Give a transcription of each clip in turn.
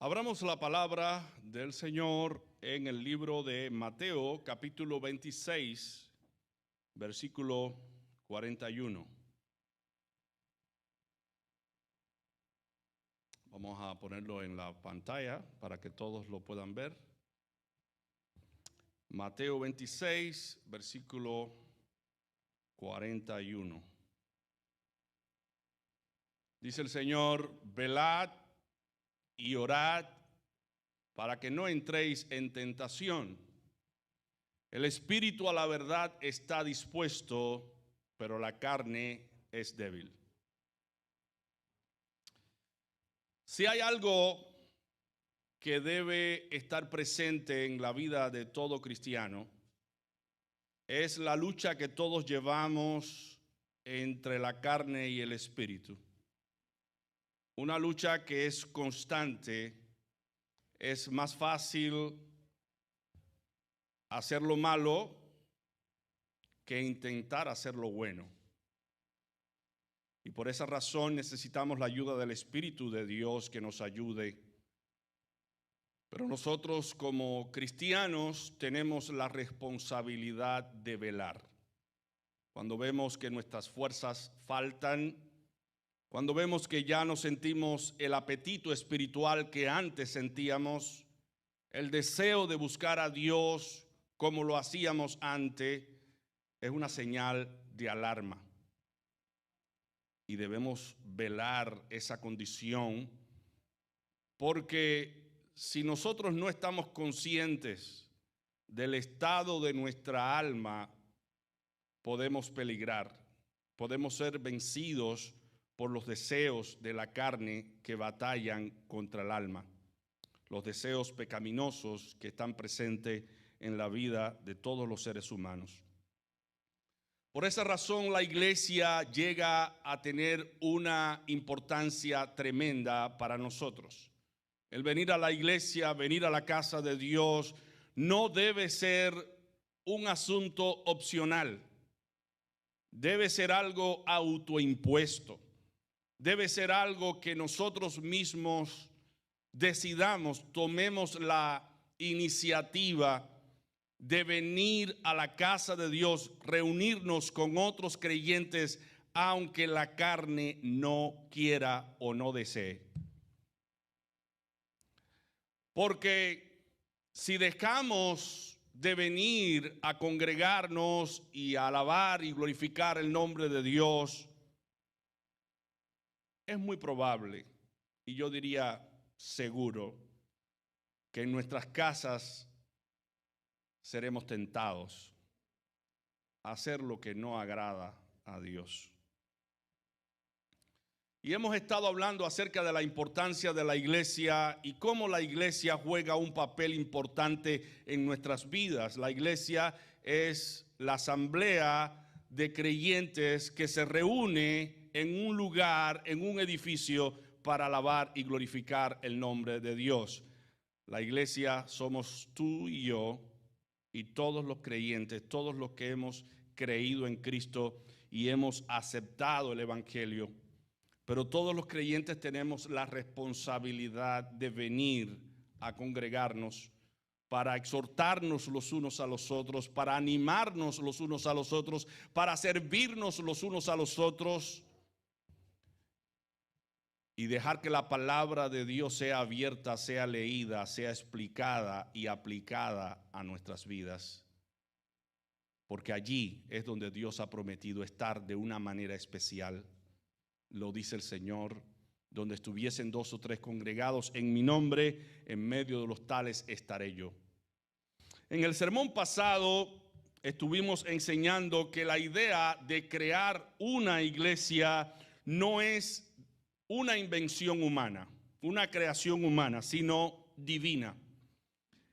Abramos la palabra del Señor en el libro de Mateo, capítulo 26, versículo 41. Vamos a ponerlo en la pantalla para que todos lo puedan ver. Mateo 26, versículo 41. Dice el Señor: velad y orad para que no entréis en tentación. El espíritu a la verdad está dispuesto, pero la carne es débil. Si hay algo que debe estar presente en la vida de todo cristiano, es la lucha que todos llevamos entre la carne y el espíritu. Una lucha que es constante. Es más fácil hacer lo malo que intentar hacer lo bueno. Y por esa razón necesitamos la ayuda del Espíritu de Dios que nos ayude. Pero nosotros como cristianos tenemos la responsabilidad de velar. Cuando vemos que nuestras fuerzas faltan, cuando vemos que ya no sentimos el apetito espiritual que antes sentíamos, el deseo de buscar a Dios como lo hacíamos antes, es una señal de alarma. Y debemos velar esa condición, porque si nosotros no estamos conscientes del estado de nuestra alma, podemos peligrar, podemos ser vencidos por los deseos de la carne que batallan contra el alma, los deseos pecaminosos que están presentes en la vida de todos los seres humanos. Por esa razón la iglesia llega a tener una importancia tremenda para nosotros. El venir a la iglesia, venir a la casa de Dios, no debe ser un asunto opcional. Debe ser algo autoimpuesto. Debe ser algo que nosotros mismos decidamos, tomemos la iniciativa de venir a la casa de Dios, reunirnos con otros creyentes, aunque la carne no quiera o no desee. Porque si dejamos de venir a congregarnos y a alabar y glorificar el nombre de Dios, es muy probable, y yo diría seguro, que en nuestras casas seremos tentados a hacer lo que no agrada a Dios. Y hemos estado hablando acerca de la importancia de la iglesia y cómo la iglesia juega un papel importante en nuestras vidas. La iglesia es la asamblea de creyentes que se reúne en un lugar, en un edificio, para alabar y glorificar el nombre de Dios. La iglesia somos tú y yo y todos los creyentes, todos los que hemos creído en Cristo y hemos aceptado el evangelio. Pero todos los creyentes tenemos la responsabilidad de venir a congregarnos para exhortarnos los unos a los otros, para animarnos los unos a los otros, para servirnos los unos a los otros y dejar que la palabra de Dios sea abierta, sea leída, sea explicada y aplicada a nuestras vidas. Porque allí es donde Dios ha prometido estar de una manera especial. Lo dice el Señor: donde estuviesen 2 o 3 congregados en mi nombre, en medio de los tales estaré yo. En el sermón pasado estuvimos enseñando que la idea de crear una iglesia no es una invención humana, una creación humana, sino divina.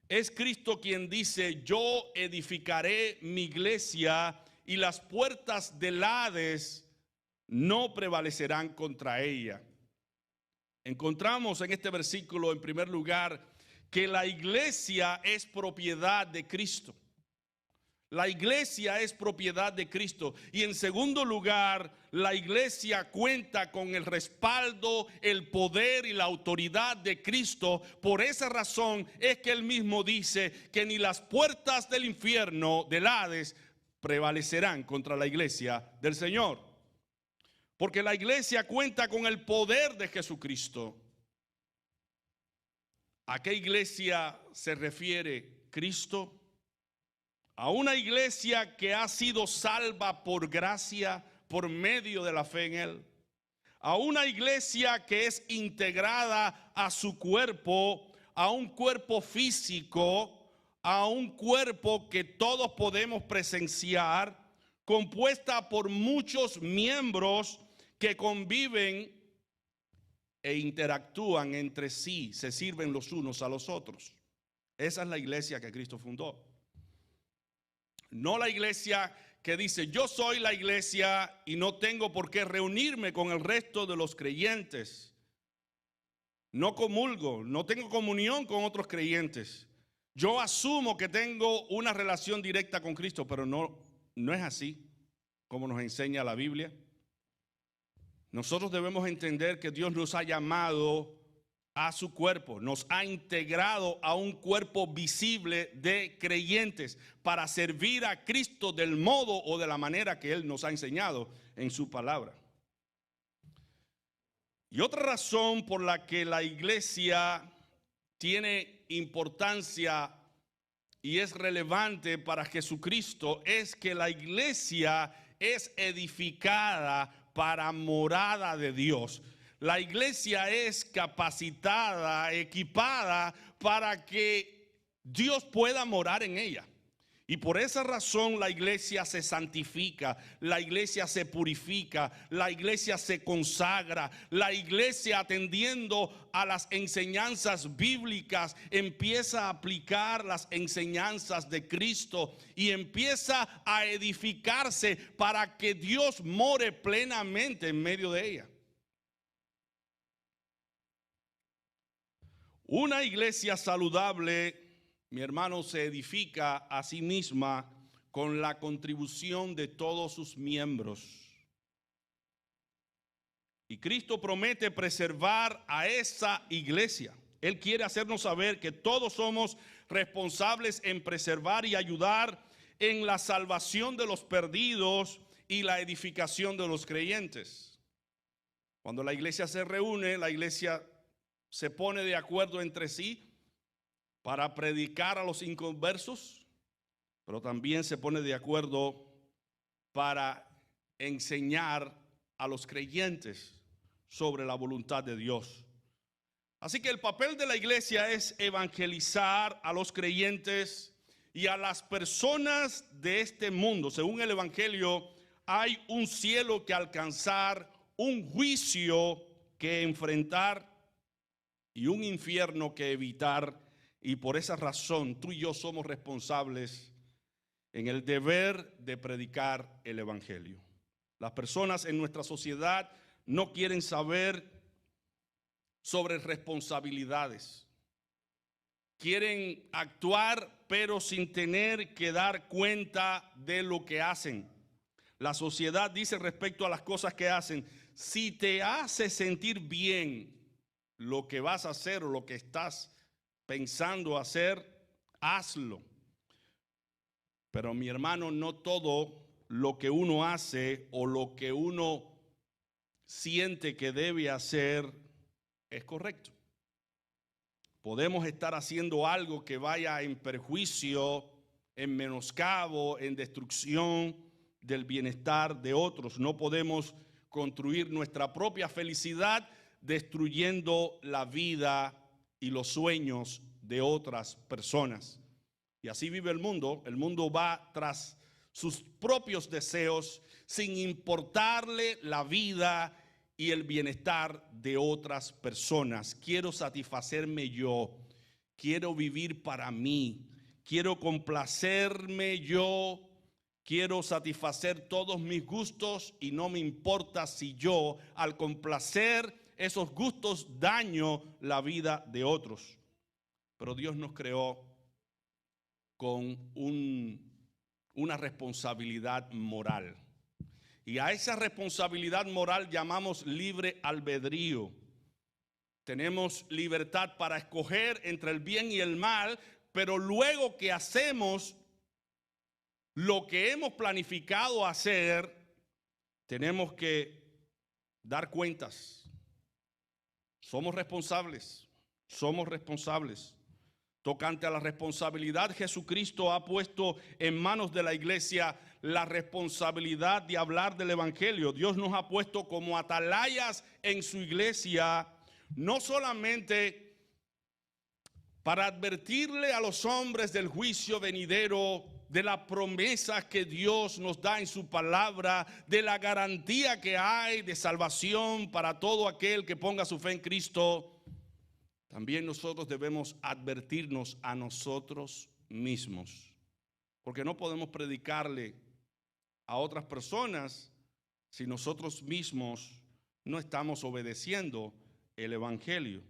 Es Cristo quien dice: yo edificaré mi iglesia y las puertas del Hades no prevalecerán contra ella. Encontramos en este versículo, en primer lugar, que la iglesia es propiedad de Cristo. La iglesia es propiedad de Cristo. Y en segundo lugar, la iglesia cuenta con el respaldo, el poder y la autoridad de Cristo. Por esa razón es que él mismo dice que ni las puertas del infierno, del Hades, prevalecerán contra la iglesia del Señor. Porque la iglesia cuenta con el poder de Jesucristo. ¿A qué iglesia se refiere Cristo? A una iglesia que ha sido salva por gracia, por medio de la fe en Él. A una iglesia que es integrada a su cuerpo, a un cuerpo físico, a un cuerpo que todos podemos presenciar, compuesta por muchos miembros que conviven e interactúan entre sí, se sirven los unos a los otros. Esa es la iglesia que Cristo fundó. No la iglesia que dice, yo soy la iglesia y no tengo por qué reunirme con el resto de los creyentes. No comulgo, no tengo comunión con otros creyentes. Yo asumo que tengo una relación directa con Cristo, pero no es así como nos enseña la Biblia. Nosotros debemos entender que Dios nos ha llamado a su cuerpo, nos ha integrado a un cuerpo visible de creyentes para servir a Cristo del modo o de la manera que Él nos ha enseñado en su palabra. Y otra razón por la que la iglesia tiene importancia y es relevante para Jesucristo es que la iglesia es edificada para morada de Dios. La iglesia es capacitada, equipada para que Dios pueda morar en ella. Y por esa razón la iglesia se santifica, la iglesia se purifica, la iglesia se consagra, la iglesia, atendiendo a las enseñanzas bíblicas, empieza a aplicar las enseñanzas de Cristo y empieza a edificarse para que Dios more plenamente en medio de ella. Una iglesia saludable, mi hermano, se edifica a sí misma con la contribución de todos sus miembros. Y Cristo promete preservar a esa iglesia. Él quiere hacernos saber que todos somos responsables en preservar y ayudar en la salvación de los perdidos y la edificación de los creyentes. Cuando la iglesia se reúne, la iglesia se pone de acuerdo entre sí para predicar a los inconversos, pero también se pone de acuerdo para enseñar a los creyentes sobre la voluntad de Dios. Así que el papel de la iglesia es evangelizar a los creyentes y a las personas de este mundo. Según el evangelio, hay un cielo que alcanzar, un juicio que enfrentar y un infierno que evitar. Y por esa razón tú y yo somos responsables en el deber de predicar el evangelio. Las personas en nuestra sociedad no quieren saber sobre responsabilidades. Quieren actuar pero sin tener que dar cuenta de lo que hacen. La sociedad dice respecto a las cosas que hacen, si te hace sentir bien lo que vas a hacer o lo que estás pensando hacer, hazlo. Pero mi hermano, no todo lo que uno hace o lo que uno siente que debe hacer es correcto. Podemos estar haciendo algo que vaya en perjuicio, en menoscabo, en destrucción del bienestar de otros. No podemos construir nuestra propia felicidad destruyendo la vida y los sueños de otras personas. Y así vive el mundo. El mundo va tras sus propios deseos sin importarle la vida y el bienestar de otras personas. Quiero satisfacerme yo, quiero vivir para mí, quiero complacerme yo, quiero satisfacer todos mis gustos y no me importa si yo, al complacer esos gustos, daño la vida de otros. Pero Dios nos creó con una responsabilidad moral. Y a esa responsabilidad moral llamamos libre albedrío. Tenemos libertad para escoger entre el bien y el mal, pero luego que hacemos lo que hemos planificado hacer, tenemos que dar cuentas. Somos responsables. Tocante a la responsabilidad, Jesucristo ha puesto en manos de la iglesia la responsabilidad de hablar del evangelio. Dios nos ha puesto como atalayas en su iglesia, no solamente para advertirle a los hombres del juicio venidero, de la promesa que Dios nos da en su palabra, de la garantía que hay de salvación para todo aquel que ponga su fe en Cristo. También nosotros debemos advertirnos a nosotros mismos, porque no podemos predicarle a otras personas si nosotros mismos no estamos obedeciendo el evangelio.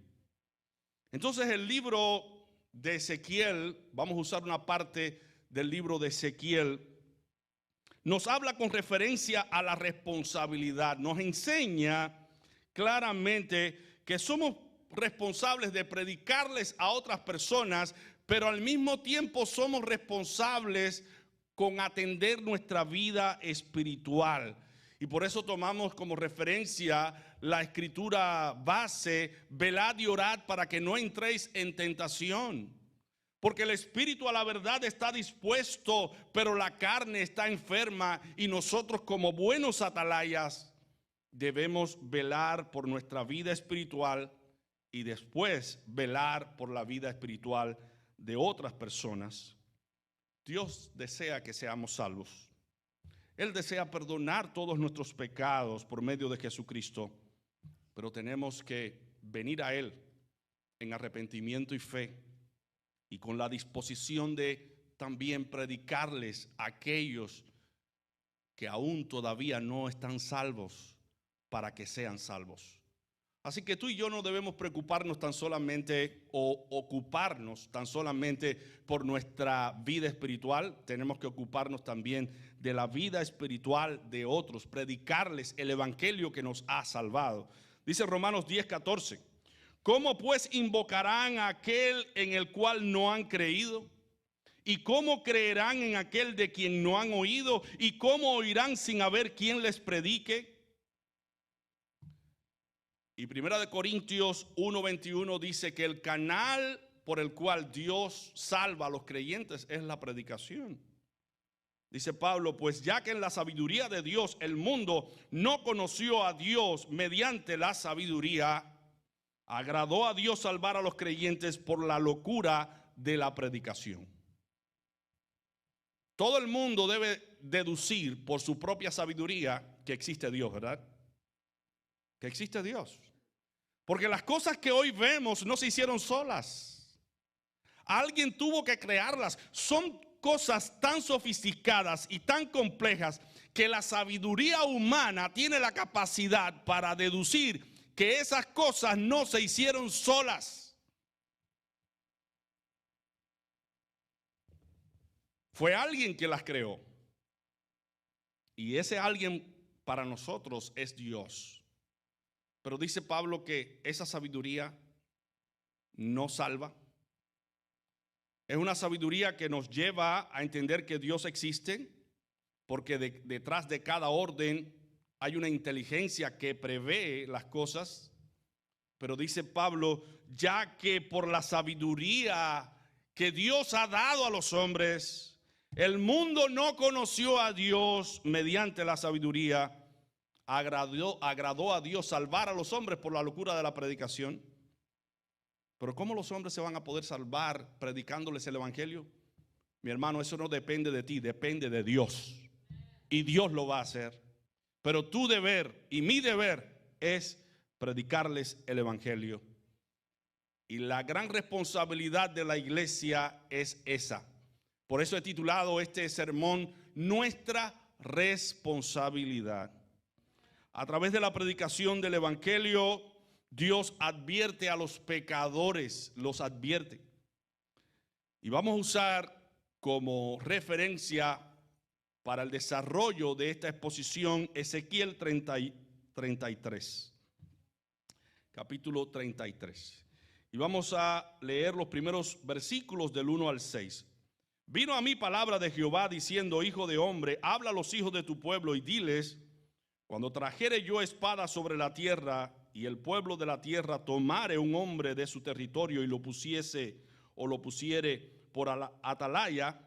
Entonces el libro de Ezequiel, vamos a usar una parte del libro de Ezequiel, nos habla con referencia a la responsabilidad, nos enseña claramente que somos responsables de predicarles a otras personas, pero al mismo tiempo somos responsables con atender nuestra vida espiritual. Y por eso tomamos como referencia la escritura base: velad y orad para que no entréis en tentación. Porque el espíritu a la verdad está dispuesto, pero la carne está enferma, y nosotros como buenos atalayas debemos velar por nuestra vida espiritual y después velar por la vida espiritual de otras personas. Dios desea que seamos salvos. Él desea perdonar todos nuestros pecados por medio de Jesucristo, pero tenemos que venir a Él en arrepentimiento y fe, y con la disposición de también predicarles a aquellos que aún todavía no están salvos, para que sean salvos. Así que tú y yo no debemos preocuparnos tan solamente o ocuparnos tan solamente por nuestra vida espiritual. Tenemos que ocuparnos también de la vida espiritual de otros, predicarles el evangelio que nos ha salvado. Dice Romanos 10:14. ¿Cómo pues invocarán a aquel en el cual no han creído? ¿Y cómo creerán en aquel de quien no han oído? ¿Y cómo oirán sin haber quien les predique? Y 1 Corintios 1:21 dice que el canal por el cual Dios salva a los creyentes es la predicación. Dice Pablo: pues ya que en la sabiduría de Dios el mundo no conoció a Dios mediante la sabiduría, agradó a Dios salvar a los creyentes por la locura de la predicación. Todo el mundo debe deducir por su propia sabiduría que existe Dios, ¿verdad? Que existe Dios. Porque las cosas que hoy vemos no se hicieron solas. Alguien tuvo que crearlas. Son cosas tan sofisticadas y tan complejas que la sabiduría humana tiene la capacidad para deducir que esas cosas no se hicieron solas. Fue alguien que las creó. Y ese alguien para nosotros es Dios. Pero dice Pablo que esa sabiduría no salva. Es una sabiduría que nos lleva a entender que Dios existe, porque detrás de cada orden hay una inteligencia que prevé las cosas. Pero dice Pablo, ya que por la sabiduría que Dios ha dado a los hombres, el mundo no conoció a Dios mediante la sabiduría, agradó a Dios salvar a los hombres por la locura de la predicación. Pero ¿cómo los hombres se van a poder salvar predicándoles el evangelio? Mi hermano, eso no depende de ti, depende de Dios. Y Dios lo va a hacer. Pero tu deber y mi deber es predicarles el evangelio. Y la gran responsabilidad de la iglesia es esa. Por eso he titulado este sermón Nuestra responsabilidad. A través de la predicación del evangelio, Dios advierte a los pecadores, los advierte. Y vamos a usar como referencia para el desarrollo de esta exposición Ezequiel 33, capítulo 33. Y vamos a leer los primeros versículos del 1 al 6. Vino a mí palabra de Jehová diciendo: hijo de hombre, habla a los hijos de tu pueblo y diles: cuando trajere yo espada sobre la tierra y el pueblo de la tierra tomare un hombre de su territorio y lo pusiese o lo pusiere por atalaya,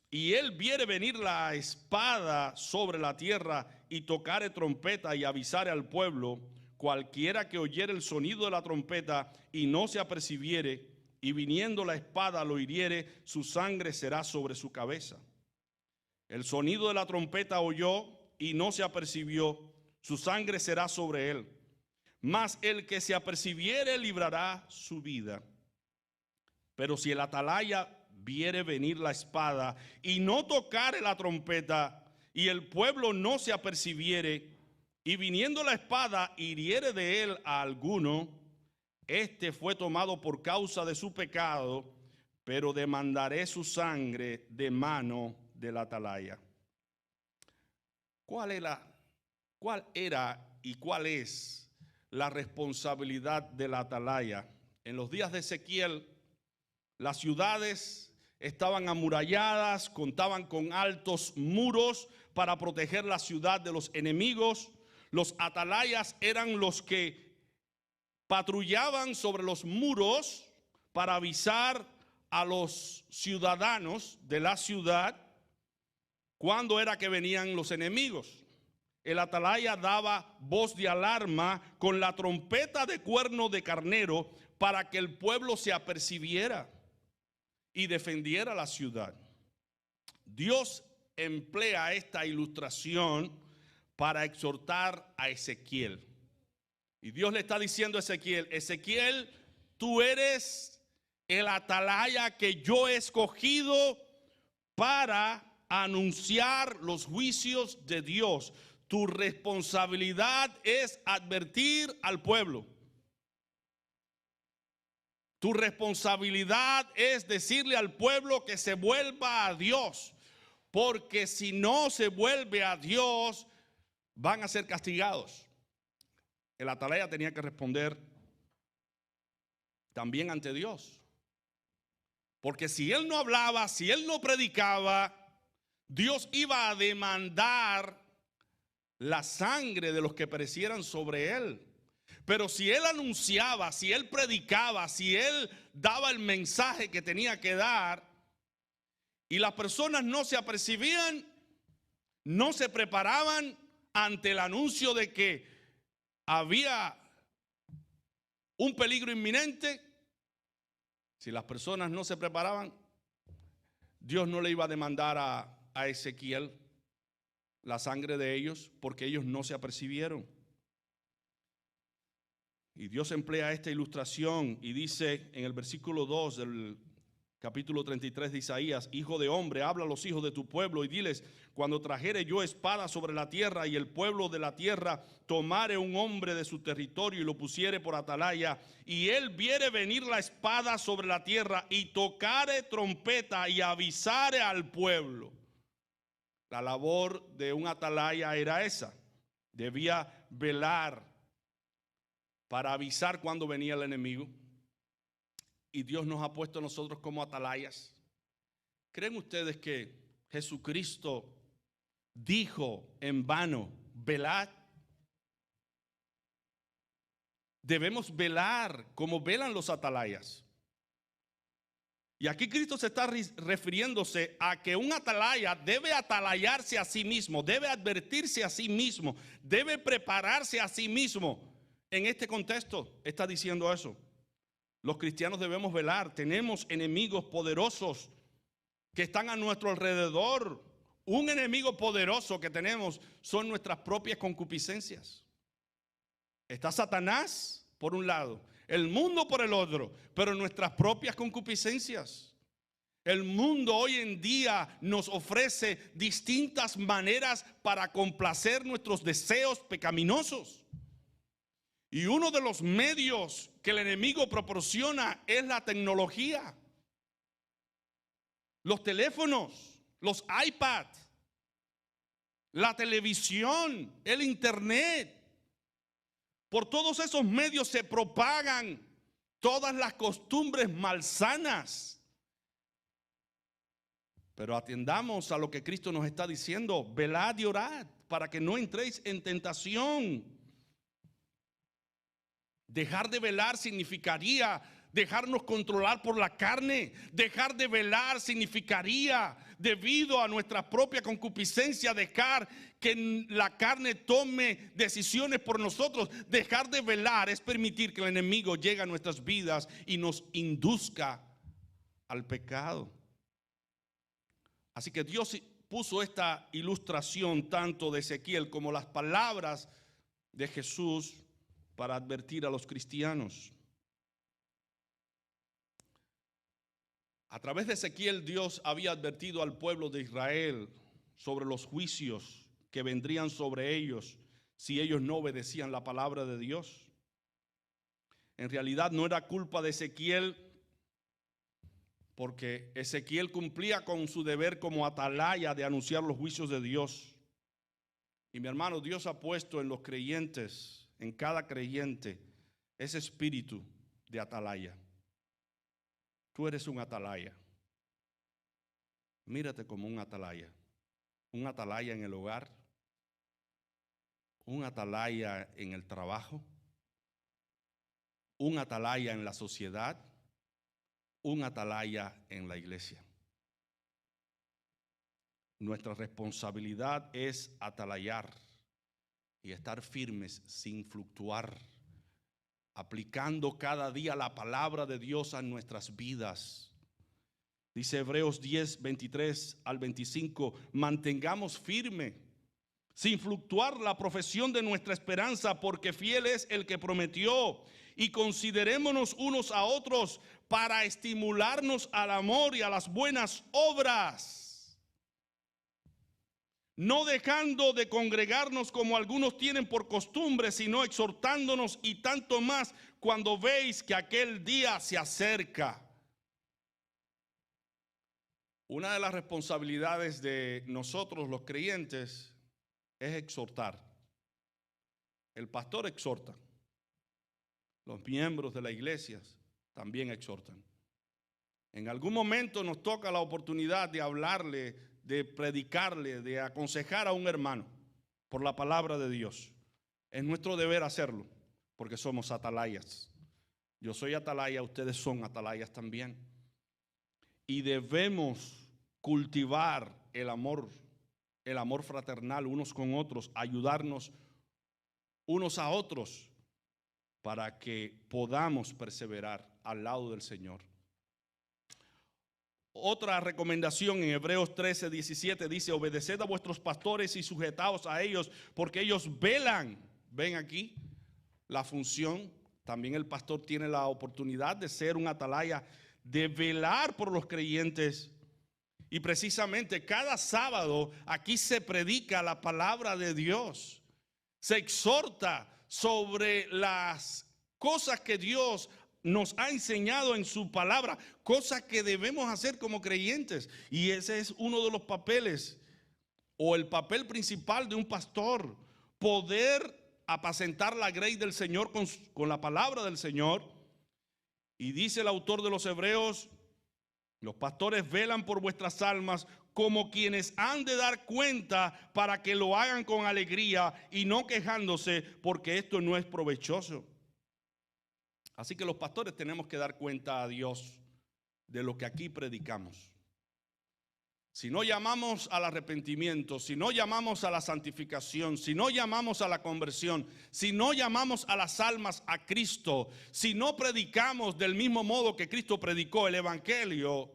y él viere venir la espada sobre la tierra y tocare trompeta y avisare al pueblo, cualquiera que oyere el sonido de la trompeta y no se apercibiere, y viniendo la espada lo hiriere, su sangre será sobre su cabeza. El sonido de la trompeta oyó y no se apercibió, su sangre será sobre él. Mas el que se apercibiere librará su vida. Pero si el atalaya viere venir la espada y no tocare la trompeta, y el pueblo no se apercibiere, y viniendo la espada hiriere de él a alguno, este fue tomado por causa de su pecado, pero demandaré su sangre de mano del atalaya. ¿Cuál era y cuál es la responsabilidad del atalaya? En los días de Ezequiel, las ciudades estaban amuralladas, contaban con altos muros para proteger la ciudad de los enemigos. Los atalayas eran los que patrullaban sobre los muros para avisar a los ciudadanos de la ciudad cuándo era que venían los enemigos. El atalaya daba voz de alarma con la trompeta de cuerno de carnero para que el pueblo se apercibiera y defendiera la ciudad. Dios emplea esta ilustración para exhortar a Ezequiel. Y Dios le está diciendo a Ezequiel: Ezequiel, tú eres el atalaya que yo he escogido para anunciar los juicios de Dios. Tu responsabilidad es advertir al pueblo. Tu responsabilidad es decirle al pueblo que se vuelva a Dios, porque si no se vuelve a Dios, van a ser castigados. El atalaya tenía que responder también ante Dios, porque si él no hablaba, si él no predicaba, Dios iba a demandar la sangre de los que perecieran sobre él. Pero si él anunciaba, si él predicaba, si él daba el mensaje que tenía que dar y las personas no se apercibían, no se preparaban ante el anuncio de que había un peligro inminente, si las personas no se preparaban, Dios no le iba a demandar a Ezequiel la sangre de ellos, porque ellos no se apercibieron. Y Dios emplea esta ilustración y dice en el versículo 2 del capítulo 33 de Isaías: hijo de hombre, habla a los hijos de tu pueblo y diles: cuando trajere yo espada sobre la tierra y el pueblo de la tierra tomare un hombre de su territorio y lo pusiere por atalaya, y él viere venir la espada sobre la tierra y tocare trompeta y avisare al pueblo. La labor de un atalaya era esa: debía velar para avisar cuando venía el enemigo. Y Dios nos ha puesto a nosotros como atalayas. ¿Creen ustedes que Jesucristo dijo en vano: velad? Debemos velar como velan los atalayas. Y aquí Cristo se está refiriéndose a que un atalaya debe atalayarse a sí mismo, debe advertirse a sí mismo, debe prepararse a sí mismo. En este contexto está diciendo eso. Los cristianos debemos velar. Tenemos enemigos poderosos que están a nuestro alrededor. Un enemigo poderoso que tenemos son nuestras propias concupiscencias. Está Satanás por un lado, el mundo por el otro, pero nuestras propias concupiscencias. El mundo hoy en día nos ofrece distintas maneras para complacer nuestros deseos pecaminosos. Y uno de los medios que el enemigo proporciona es la tecnología. Los teléfonos, los iPads, la televisión, el internet. Por todos esos medios se propagan todas las costumbres malsanas. Pero atendamos a lo que Cristo nos está diciendo: velad y orad para que no entréis en tentación. Dejar de velar significaría dejarnos controlar por la carne. Dejar de velar significaría, debido a nuestra propia concupiscencia, dejar que la carne tome decisiones por nosotros. Dejar de velar es permitir que el enemigo llegue a nuestras vidas y nos induzca al pecado. Así que Dios puso esta ilustración tanto de Ezequiel como las palabras de Jesús para advertir a los cristianos. A través de Ezequiel, Dios había advertido al pueblo de Israel sobre los juicios que vendrían sobre ellos si ellos no obedecían la palabra de Dios. En realidad no era culpa de Ezequiel, porque Ezequiel cumplía con su deber como atalaya de anunciar los juicios de Dios. Y mi hermano, Dios ha puesto en los creyentes, en cada creyente, ese espíritu de atalaya. Tú eres un atalaya. Mírate como un atalaya. Un atalaya en el hogar. Un atalaya en el trabajo. Un atalaya en la sociedad. Un atalaya en la iglesia. Nuestra responsabilidad es atalayar y estar firmes sin fluctuar, aplicando cada día la palabra de Dios a nuestras vidas. Dice Hebreos 10, 23 al 25, mantengamos firme, sin fluctuar, la profesión de nuestra esperanza, porque fiel es el que prometió. Y considerémonos unos a otros para estimularnos al amor y a las buenas obras, no dejando de congregarnos como algunos tienen por costumbre, sino exhortándonos, y tanto más cuando veis que aquel día se acerca. Una de las responsabilidades de nosotros los creyentes es exhortar. El pastor exhorta. Los miembros de la iglesia también exhortan. En algún momento nos toca la oportunidad de hablarle, de predicarle, de aconsejar a un hermano por la palabra de Dios. Es nuestro deber hacerlo, porque somos atalayas. Yo soy atalaya, ustedes son atalayas también. Y debemos cultivar el amor fraternal unos con otros, ayudarnos unos a otros para que podamos perseverar al lado del Señor. Otra recomendación en Hebreos 13, 17 dice: obedeced a vuestros pastores y sujetaos a ellos, porque ellos velan. Ven aquí la función. También el pastor tiene la oportunidad de ser un atalaya, de velar por los creyentes. Y precisamente cada sábado aquí se predica la palabra de Dios. Se exhorta sobre las cosas que Dios nos ha enseñado en su palabra, cosas que debemos hacer como creyentes. Y ese es uno de los papeles, o el papel principal de un pastor: poder apacentar la grey del Señor con la palabra del Señor. Y dice el autor de los Hebreos: los pastores velan por vuestras almas como quienes han de dar cuenta, para que lo hagan con alegría y no quejándose, porque esto no es provechoso. Así que los pastores tenemos que dar cuenta a Dios de lo que aquí predicamos. Si no llamamos al arrepentimiento, si no llamamos a la santificación, si no llamamos a la conversión, si no llamamos a las almas a Cristo, si no predicamos del mismo modo que Cristo predicó el evangelio,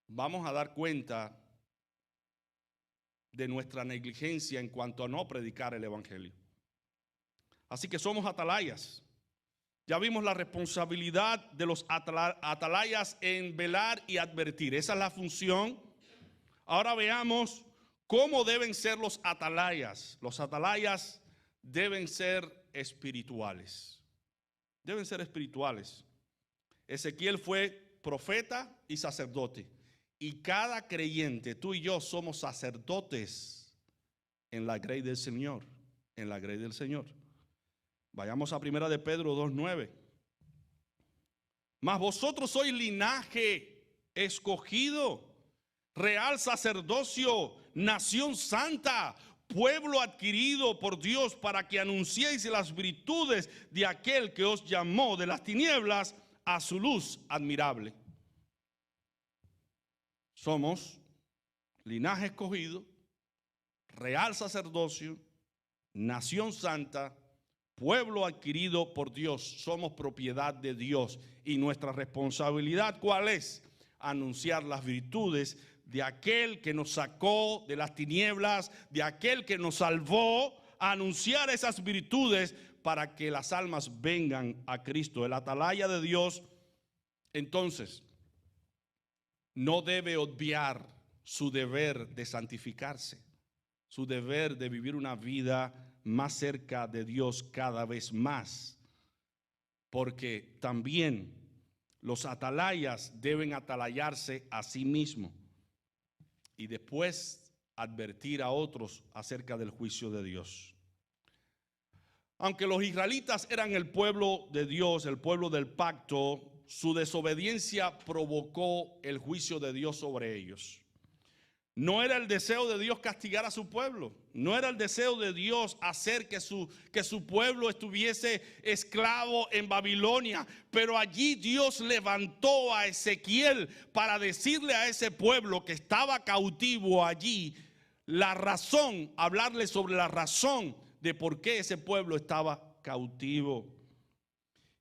vamos a dar cuenta de nuestra negligencia en cuanto a no predicar el evangelio. Así que somos atalayas. Ya vimos la responsabilidad de los atalayas en velar y advertir. Esa es la función. Ahora veamos cómo deben ser los atalayas. Los atalayas deben ser espirituales. Deben ser espirituales. Ezequiel fue profeta y sacerdote. Y cada creyente, tú y yo, somos sacerdotes en la grey del Señor, en la grey del Señor. Vayamos a 1 de Pedro 2:9. Mas vosotros sois linaje escogido, real sacerdocio, nación santa, pueblo adquirido por Dios, para que anunciéis las virtudes de aquel que os llamó de las tinieblas a su luz admirable. Somos linaje escogido, real sacerdocio, nación santa, pueblo adquirido por Dios. Somos propiedad de Dios. Y nuestra responsabilidad, ¿cuál es? Anunciar las virtudes de aquel que nos sacó de las tinieblas, de aquel que nos salvó, anunciar esas virtudes para que las almas vengan a Cristo. El atalaya de Dios, entonces, no debe obviar su deber de santificarse, su deber de vivir una vida más cerca de Dios cada vez más, porque también los atalayas deben atalayarse a sí mismos y después advertir a otros acerca del juicio de Dios. Aunque los israelitas eran el pueblo de Dios, el pueblo del pacto, su desobediencia provocó el juicio de Dios sobre ellos. No era el deseo de Dios castigar a su pueblo. No era el deseo de Dios hacer que su pueblo estuviese esclavo en Babilonia. Pero allí Dios levantó a Ezequiel para decirle a ese pueblo que estaba cautivo allí la razón, hablarle sobre la razón de por qué ese pueblo estaba cautivo.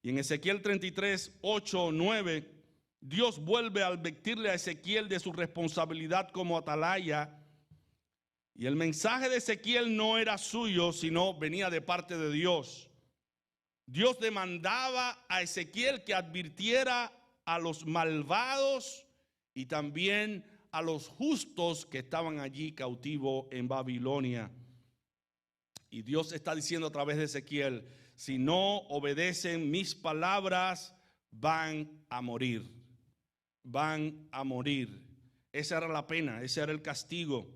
Y en Ezequiel 33, 8, 9, Dios vuelve a advertirle a Ezequiel de su responsabilidad como atalaya. Y el mensaje de Ezequiel no era suyo, sino venía de parte de Dios. Dios demandaba a Ezequiel que advirtiera a los malvados y también a los justos que estaban allí cautivos en Babilonia. Y Dios está diciendo a través de Ezequiel: si no obedecen mis palabras, van a morir. Van a morir. Esa era la pena, ese era el castigo.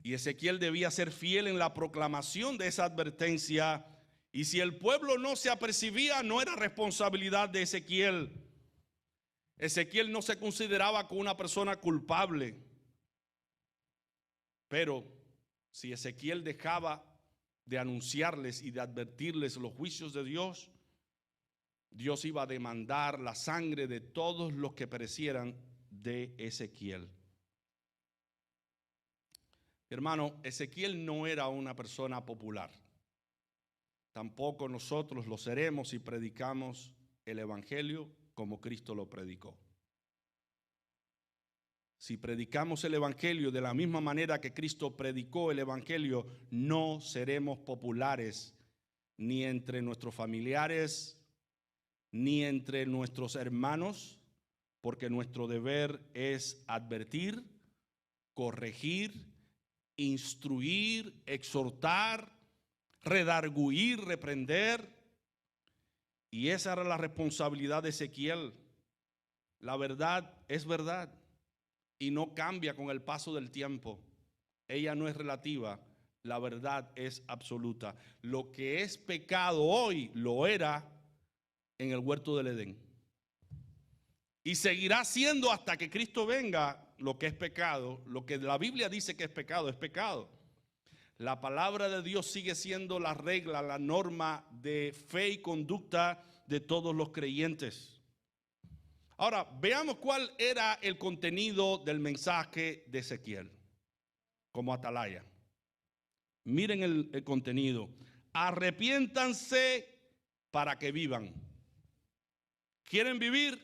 Y Ezequiel debía ser fiel en la proclamación de esa advertencia. Y si el pueblo no se apercibía, no era responsabilidad de Ezequiel. Ezequiel no se consideraba como una persona culpable. Pero si Ezequiel dejaba de anunciarles y de advertirles los juicios de Dios, Dios iba a demandar la sangre de todos los que perecieran de Ezequiel. Hermano, Ezequiel no era una persona popular. Tampoco nosotros lo seremos si predicamos el evangelio como Cristo lo predicó. Si predicamos el evangelio de la misma manera que Cristo predicó el evangelio, no seremos populares ni entre nuestros familiares, ni entre nuestros hermanos, porque nuestro deber es advertir, corregir, instruir, exhortar, redarguir, reprender. Y esa era la responsabilidad de Ezequiel. La verdad es verdad y no cambia con el paso del tiempo. Ella no es relativa, la verdad es absoluta. Lo que es pecado hoy lo era en el huerto del Edén. Y seguirá siendo hasta que Cristo venga. Lo que es pecado, lo que la Biblia dice que es pecado, es pecado. La palabra de Dios sigue siendo la regla, la norma de fe y conducta de todos los creyentes. Ahora, veamos cuál era el contenido del mensaje de Ezequiel como atalaya. Miren el contenido. Arrepiéntanse para que vivan. ¿Quieren vivir?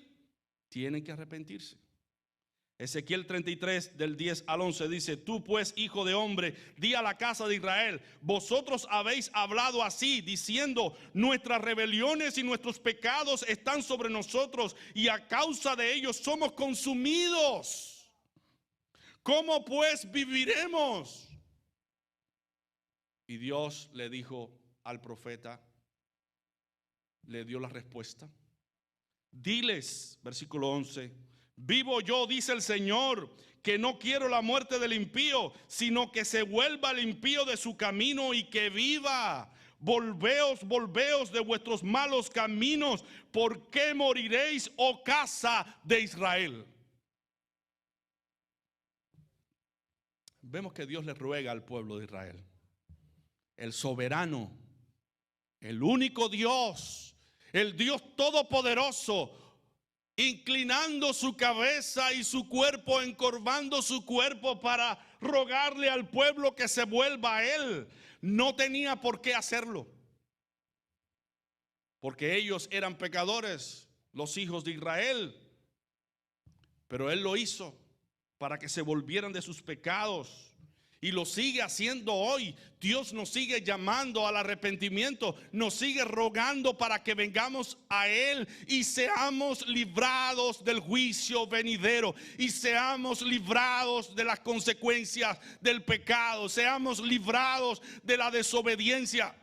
Tienen que arrepentirse. Ezequiel 33 del 10 al 11 dice: tú pues, hijo de hombre, di a la casa de Israel: vosotros habéis hablado así, diciendo, nuestras rebeliones y nuestros pecados están sobre nosotros, y a causa de ellos somos consumidos. ¿Cómo pues viviremos? Y Dios le dijo al profeta, le dio la respuesta. Diles, versículo 11: Vivo yo, dice el Señor, que no quiero la muerte del impío, sino que se vuelva el impío de su camino y que viva. Volveos, volveos de vuestros malos caminos. ¿Por qué moriréis, oh casa de Israel? Vemos que Dios le ruega al pueblo de Israel, el soberano, el único Dios, el Dios todopoderoso, inclinando su cabeza y su cuerpo, encorvando su cuerpo para rogarle al pueblo que se vuelva a él. No tenía por qué hacerlo, porque ellos eran pecadores, los hijos de Israel. Pero él lo hizo para que se volvieran de sus pecados. Y lo sigue haciendo hoy. Dios nos sigue llamando al arrepentimiento, nos sigue rogando para que vengamos a Él y seamos librados del juicio venidero, y seamos librados de las consecuencias del pecado, seamos librados de la desobediencia.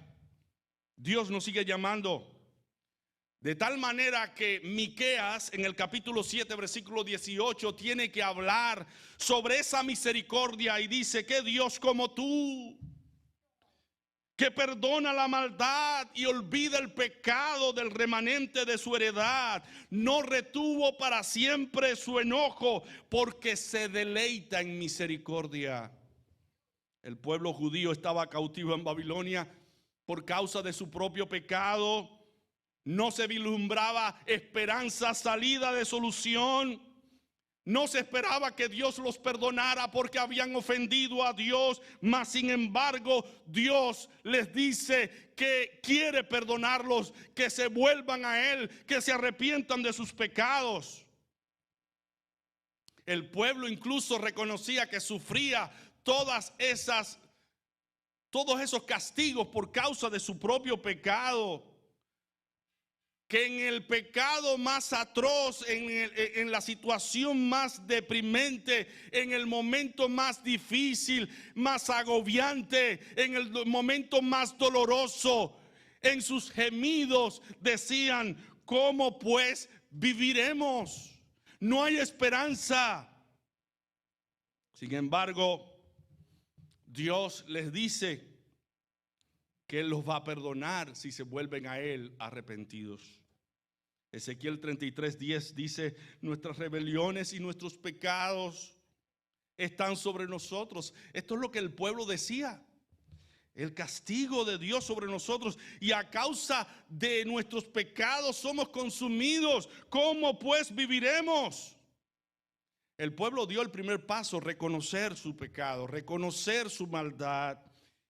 Dios nos sigue llamando. De tal manera que Miqueas en el capítulo 7 versículo 18 tiene que hablar sobre esa misericordia y dice: que Dios como tú, que perdona la maldad y olvida el pecado del remanente de su heredad, no retuvo para siempre su enojo, porque se deleita en misericordia. El pueblo judío estaba cautivo en Babilonia por causa de su propio pecado. No se vislumbraba esperanza, salida de solución. No se esperaba que Dios los perdonara porque habían ofendido a Dios. Mas sin embargo, Dios les dice que quiere perdonarlos, que se vuelvan a Él, que se arrepientan de sus pecados. El pueblo incluso reconocía que sufría todos esos castigos por causa de su propio pecado. Que en el pecado más atroz, en la situación más deprimente, en el momento más difícil, más agobiante, en el momento más doloroso, en sus gemidos decían: ¿cómo pues viviremos? No hay esperanza. Sin embargo, Dios les dice que Él los va a perdonar si se vuelven a Él arrepentidos. Ezequiel 33:10 dice: nuestras rebeliones y nuestros pecados están sobre nosotros. Esto es lo que el pueblo decía: el castigo de Dios sobre nosotros, y a causa de nuestros pecados somos consumidos. ¿Cómo pues viviremos? El pueblo dio el primer paso: reconocer su pecado, reconocer su maldad.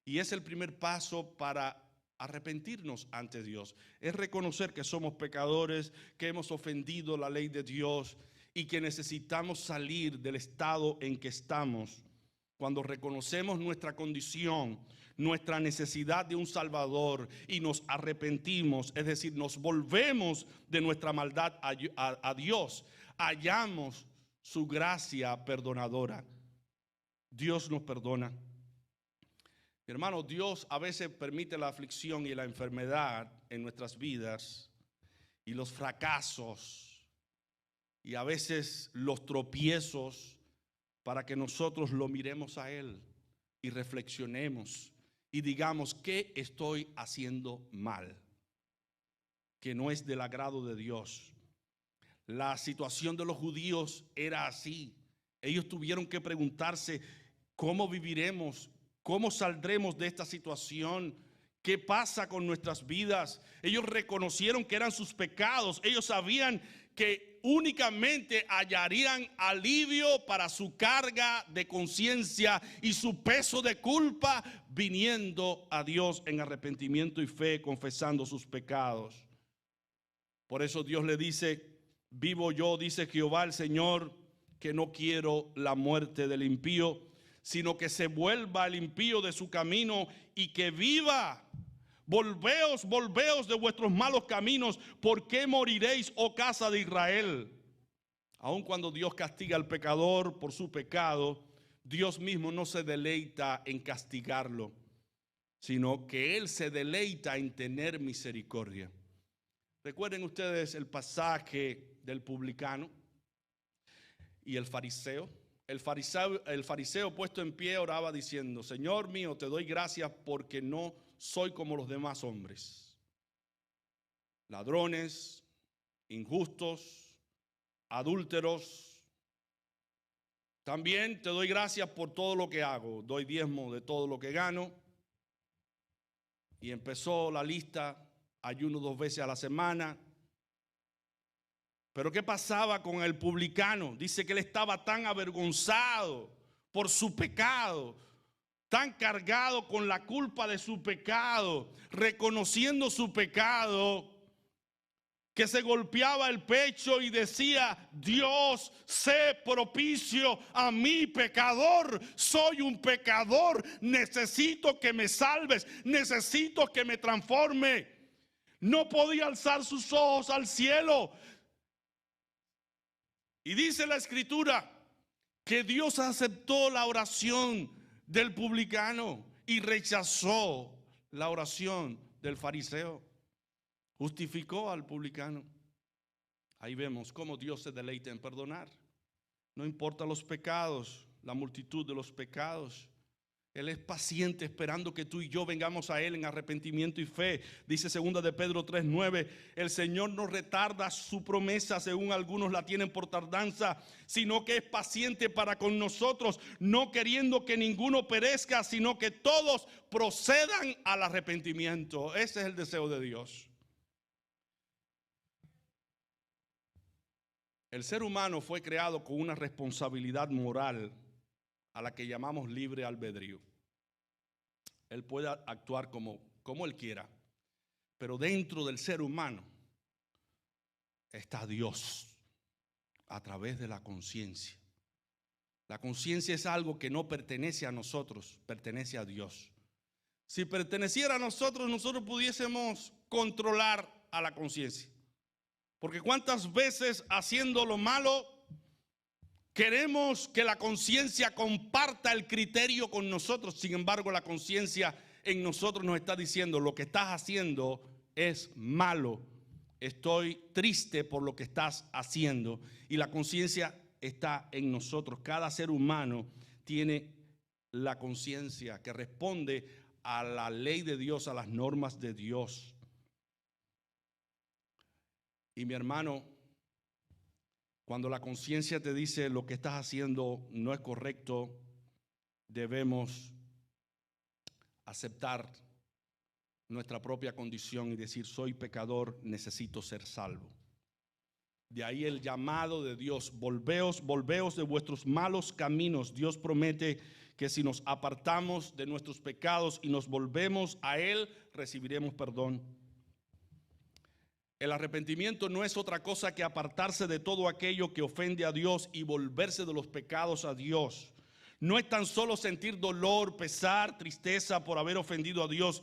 Y es el primer paso para arrepentirnos ante Dios. Es reconocer que somos pecadores, que hemos ofendido la ley de Dios y que necesitamos salir del estado en que estamos. Cuando reconocemos nuestra condición, nuestra necesidad de un Salvador y nos arrepentimos, es decir, nos volvemos de nuestra maldad a Dios, hallamos su gracia perdonadora. Dios nos perdona. Hermano, Dios a veces permite la aflicción y la enfermedad en nuestras vidas, y los fracasos, y a veces los tropiezos, para que nosotros lo miremos a Él y reflexionemos y digamos: ¿qué estoy haciendo mal? Que no es del agrado de Dios. La situación de los judíos era así. Ellos tuvieron que preguntarse: ¿cómo viviremos? ¿Cómo saldremos de esta situación? ¿Qué pasa con nuestras vidas? Ellos reconocieron que eran sus pecados. Ellos sabían que únicamente hallarían alivio para su carga de conciencia y su peso de culpa viniendo a Dios en arrepentimiento y fe, confesando sus pecados. Por eso Dios le dice: vivo yo, dice Jehová el Señor, que no quiero la muerte del impío, sino que se vuelva el impío de su camino y que viva. Volveos, volveos de vuestros malos caminos. ¿Por qué moriréis, oh casa de Israel? Aun cuando Dios castiga al pecador por su pecado, Dios mismo no se deleita en castigarlo, sino que Él se deleita en tener misericordia. Recuerden ustedes el pasaje del publicano. y el fariseo. El fariseo puesto en pie oraba diciendo: Señor mío, te doy gracias porque no soy como los demás hombres, ladrones, injustos, adúlteros. También te doy gracias por todo lo que hago. Doy diezmo de todo lo que gano. Y empezó la lista: ayuno 2 veces a la semana. Pero ¿qué pasaba con el publicano? Dice que él estaba tan avergonzado por su pecado, tan cargado con la culpa de su pecado, reconociendo su pecado, que se golpeaba el pecho y decía: Dios, sé propicio a mí, pecador. Soy un pecador, necesito que me salves, necesito que me transforme. No podía alzar sus ojos al cielo. Y dice la escritura que Dios aceptó la oración del publicano y rechazó la oración del fariseo. Justificó al publicano. Ahí vemos cómo Dios se deleita en perdonar. No importa los pecados, la multitud de los pecados. Él es paciente esperando que tú y yo vengamos a Él en arrepentimiento y fe. Dice 2 de Pedro 3:9, el Señor no retarda su promesa, según algunos la tienen por tardanza, sino que es paciente para con nosotros, no queriendo que ninguno perezca, sino que todos procedan al arrepentimiento. Ese es el deseo de Dios. El ser humano fue creado con una responsabilidad moral a la que llamamos libre albedrío. Él puede actuar como él quiera, pero dentro del ser humano está Dios a través de la conciencia. La conciencia es algo que no pertenece a nosotros, pertenece a Dios. Si perteneciera a nosotros, nosotros pudiésemos controlar a la conciencia. Porque cuántas veces haciendo lo malo queremos que la conciencia comparta el criterio con nosotros. Sin embargo, la conciencia en nosotros nos está diciendo: lo que estás haciendo es malo. Estoy triste por lo que estás haciendo. Y la conciencia está en nosotros. Cada ser humano tiene la conciencia que responde a la ley de Dios, a las normas de Dios. Y mi hermano, cuando la conciencia te dice lo que estás haciendo no es correcto, debemos aceptar nuestra propia condición y decir: soy pecador, necesito ser salvo. De ahí el llamado de Dios: volveos de vuestros malos caminos. Dios promete que si nos apartamos de nuestros pecados y nos volvemos a Él, recibiremos perdón. El arrepentimiento no es otra cosa que apartarse de todo aquello que ofende a Dios y volverse de los pecados a Dios. No es tan solo sentir dolor, pesar, tristeza por haber ofendido a Dios,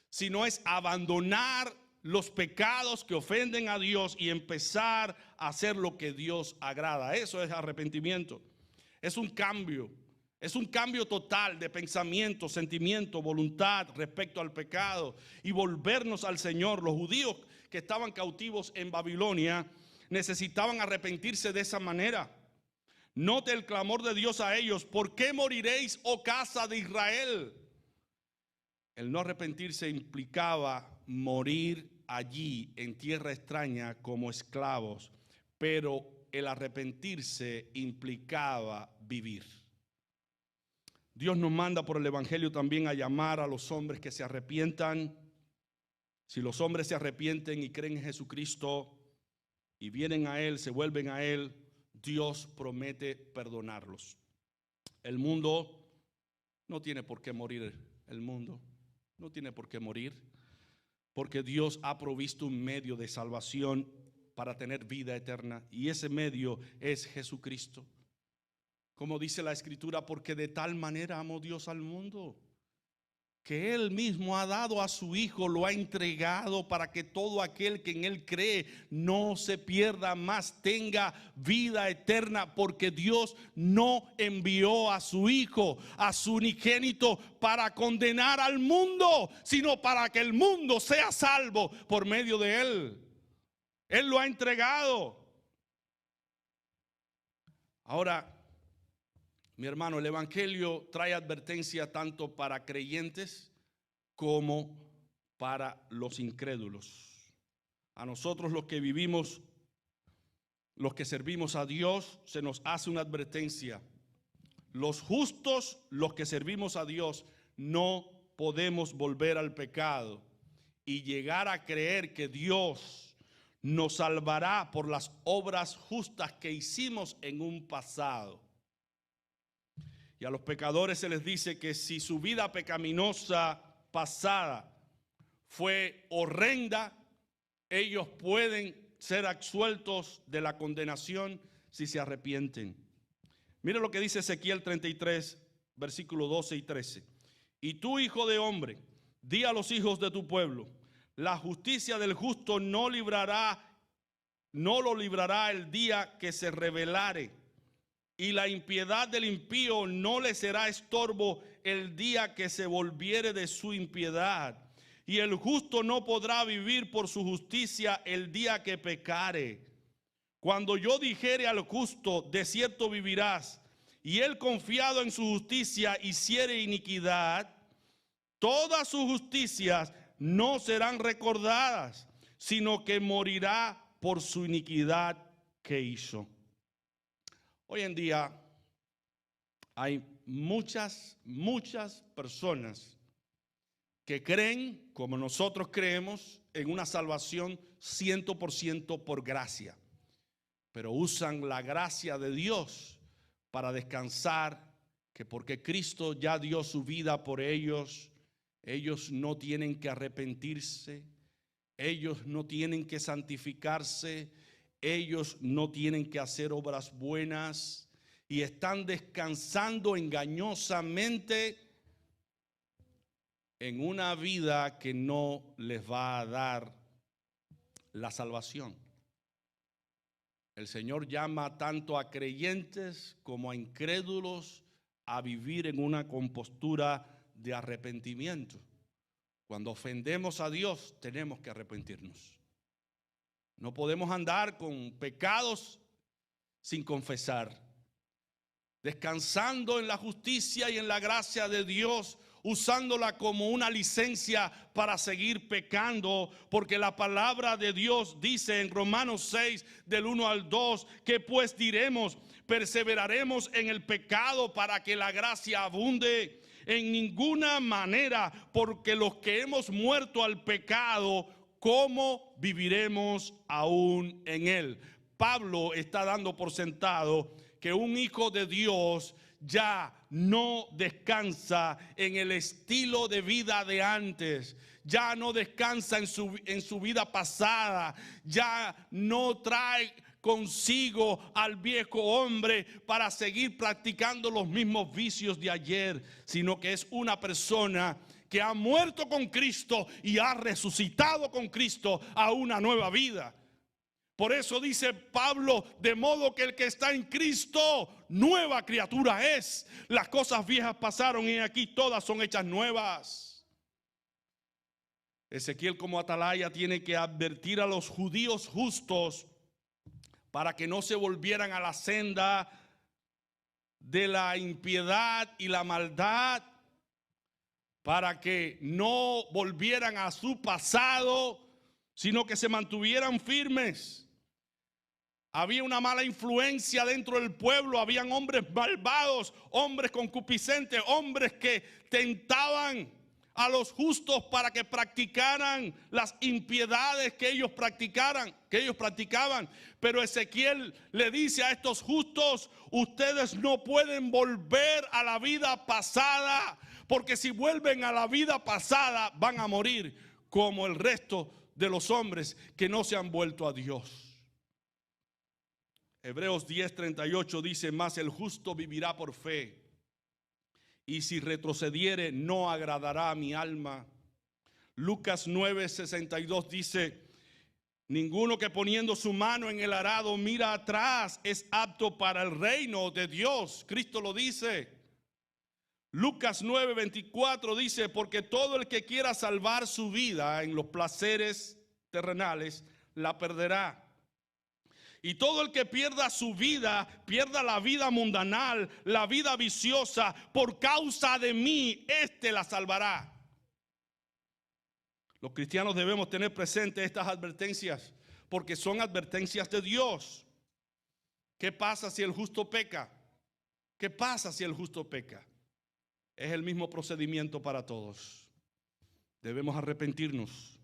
sino es abandonar los pecados que ofenden a Dios y empezar a hacer lo que Dios agrada. Eso es arrepentimiento. Es un cambio total de pensamiento, sentimiento, voluntad respecto al pecado y volvernos al Señor. Los judíos que estaban cautivos en Babilonia necesitaban arrepentirse de esa manera. Note el clamor de Dios a ellos: ¿por qué moriréis, oh casa de Israel? El no arrepentirse implicaba morir allí en tierra extraña como esclavos, pero el arrepentirse implicaba vivir. Dios nos manda por el Evangelio también a llamar a los hombres que se arrepientan. Si los hombres se arrepienten y creen en Jesucristo y vienen a Él, se vuelven a Él, Dios promete perdonarlos. El mundo no tiene por qué morir. El mundo no tiene por qué morir, porque Dios ha provisto un medio de salvación para tener vida eterna, y ese medio es Jesucristo. Como dice la Escritura: porque de tal manera amó Dios al mundo, que Él mismo ha dado a su Hijo, lo ha entregado para que todo aquel que en Él cree no se pierda, más tenga vida eterna. Porque Dios no envió a su Hijo, a su unigénito, para condenar al mundo, sino para que el mundo sea salvo por medio de Él. Él lo ha entregado. Ahora, mi hermano, el Evangelio trae advertencia tanto para creyentes como para los incrédulos. A nosotros los que vivimos, los que servimos a Dios, se nos hace una advertencia. Los justos, los que servimos a Dios, no podemos volver al pecado y llegar a creer que Dios nos salvará por las obras justas que hicimos en un pasado. Y a los pecadores se les dice que si su vida pecaminosa pasada fue horrenda, ellos pueden ser absueltos de la condenación si se arrepienten. Mira lo que dice Ezequiel 33, versículos 12 y 13. Y tú, hijo de hombre, di a los hijos de tu pueblo, la justicia del justo no lo librará el día que se rebelare, y la impiedad del impío no le será estorbo el día que se volviere de su impiedad. Y el justo no podrá vivir por su justicia el día que pecare. Cuando yo dijere al justo, de cierto vivirás, y él confiado en su justicia hiciere iniquidad, todas sus justicias no serán recordadas, sino que morirá por su iniquidad que hizo. Hoy en día hay muchas personas que creen, como nosotros creemos, en una salvación 100% por gracia. Pero usan la gracia de Dios para descansar, que porque Cristo ya dio su vida por ellos, ellos no tienen que arrepentirse, ellos no tienen que santificarse, ellos no tienen que hacer obras buenas y están descansando engañosamente en una vida que no les va a dar la salvación. El Señor llama tanto a creyentes como a incrédulos a vivir en una compostura de arrepentimiento. Cuando ofendemos a Dios, tenemos que arrepentirnos. No podemos andar con pecados sin confesar. Descansando en la justicia y en la gracia de Dios, usándola como una licencia para seguir pecando, porque la palabra de Dios dice en Romanos 6, del 1 al 2, que pues diremos, perseveraremos en el pecado para que la gracia abunde. En ninguna manera, porque los que hemos muerto al pecado, ¿cómo viviremos aún en él? Pablo está dando por sentado que un hijo de Dios ya no descansa en el estilo de vida de antes, ya no descansa en su vida pasada, ya no trae consigo al viejo hombre para seguir practicando los mismos vicios de ayer, sino que es una persona que ha muerto con Cristo y ha resucitado con Cristo a una nueva vida. Por eso dice Pablo, de modo que el que está en Cristo, nueva criatura es. Las cosas viejas pasaron y aquí todas son hechas nuevas. Ezequiel, como atalaya, tiene que advertir a los judíos justos para que no se volvieran a la senda de la impiedad y la maldad, para que no volvieran a su pasado, sino que se mantuvieran firmes. Había una mala influencia dentro del pueblo, habían hombres malvados, hombres concupiscentes, hombres que tentaban a los justos para que practicaran las impiedades que ellos practicaban. Pero Ezequiel le dice a estos justos, ustedes no pueden volver a la vida pasada, porque si vuelven a la vida pasada van a morir como el resto de los hombres que no se han vuelto a Dios. Hebreos 10:38 dice, mas el justo vivirá por fe, y si retrocediere no agradará a mi alma. Lucas 9:62 dice, ninguno que poniendo su mano en el arado mira atrás es apto para el reino de Dios. Cristo lo dice. Lucas 9:24 dice, porque todo el que quiera salvar su vida en los placeres terrenales, la perderá. Y todo el que pierda su vida, pierda la vida mundanal, la vida viciosa, por causa de mí, éste la salvará. Los cristianos debemos tener presentes estas advertencias, porque son advertencias de Dios. ¿Qué pasa si el justo peca? ¿Qué pasa si el justo peca? Es el mismo procedimiento para todos. Debemos arrepentirnos.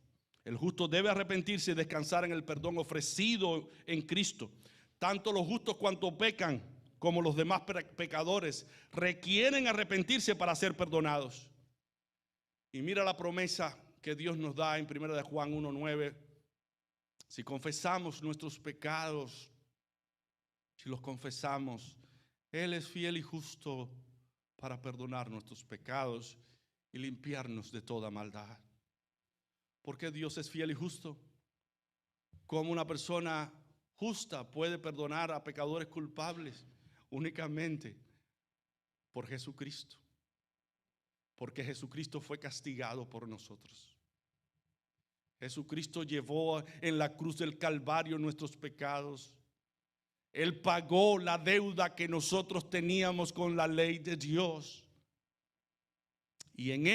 El justo debe arrepentirse y descansar en el perdón ofrecido en Cristo. Tanto los justos cuanto pecan, como los demás pecadores, requieren arrepentirse para ser perdonados. Y mira la promesa que Dios nos da en 1 Juan 1:9. Si confesamos nuestros pecados, si los confesamos, Él es fiel y justo para perdonar nuestros pecados y limpiarnos de toda maldad. ¿Por qué Dios es fiel y justo? ¿Cómo una persona justa puede perdonar a pecadores culpables? Únicamente por Jesucristo. Porque Jesucristo fue castigado por nosotros. Jesucristo llevó en la cruz del Calvario nuestros pecados. Él pagó la deuda que nosotros teníamos con la ley de Dios. Y en